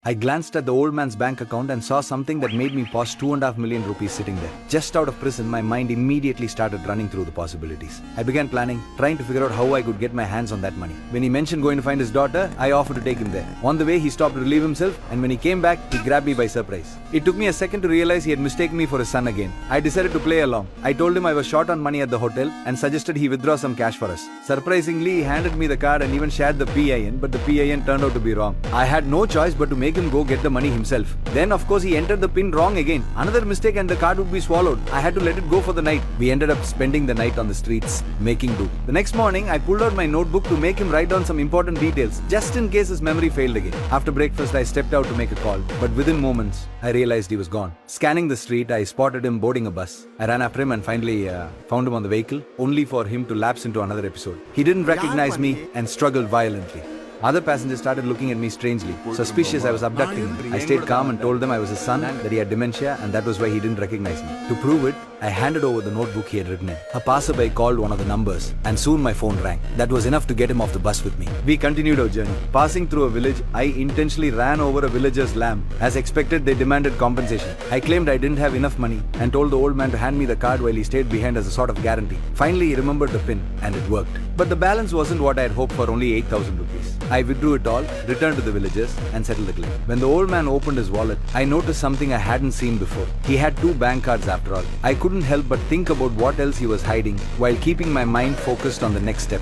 I glanced at the old man's bank account and saw something that made me pause 2.5 million rupees sitting there. Just out of prison, my mind immediately started running through the possibilities. I began planning, trying to figure out how I could get my hands on that money. When he mentioned going to find his daughter, I offered to take him there. On the way, he stopped to relieve himself, and when he came back, he grabbed me by surprise. It took me a second to realize he had mistaken me for his son again. I decided to play along. I told him I was short on money at the hotel and suggested he withdraw some cash for us. Surprisingly, he handed me the card and even shared the PIN, but the PIN turned out to be wrong. I had no choice but to make him go get the money himself. Then of course he entered the PIN wrong again. Another mistake and the card would be swallowed. I had to let it go for the night. We ended up spending the night on the streets, making do. The next morning, I pulled out my notebook to make him write down some important details, just in case his memory failed again. After breakfast, I stepped out to make a call, but within moments, I realized he was gone. Scanning the street, I spotted him boarding a bus. I ran after him and finally found him on the vehicle, only for him to lapse into another episode. He didn't recognize me and struggled violently. Other passengers started looking at me strangely, suspicious I was abducting him. I stayed calm and told them I was his son, that he had dementia, and that was why he didn't recognize me. To prove it, I handed over the notebook he had written in. A passerby called one of the numbers, and soon my phone rang. That was enough to get him off the bus with me. We continued our journey. Passing through a village, I intentionally ran over a villager's lamb. As expected, they demanded compensation. I claimed I didn't have enough money and told the old man to hand me the card while he stayed behind as a sort of guarantee. Finally, he remembered the PIN, and it worked. But the balance wasn't what I had hoped for, only 8,000 rupees. I withdrew it all, returned to the villagers, and settled the claim. When the old man opened his wallet, I noticed something I hadn't seen before. He had 2 bank cards after all. I couldn't help but think about what else he was hiding while keeping my mind focused on the next step.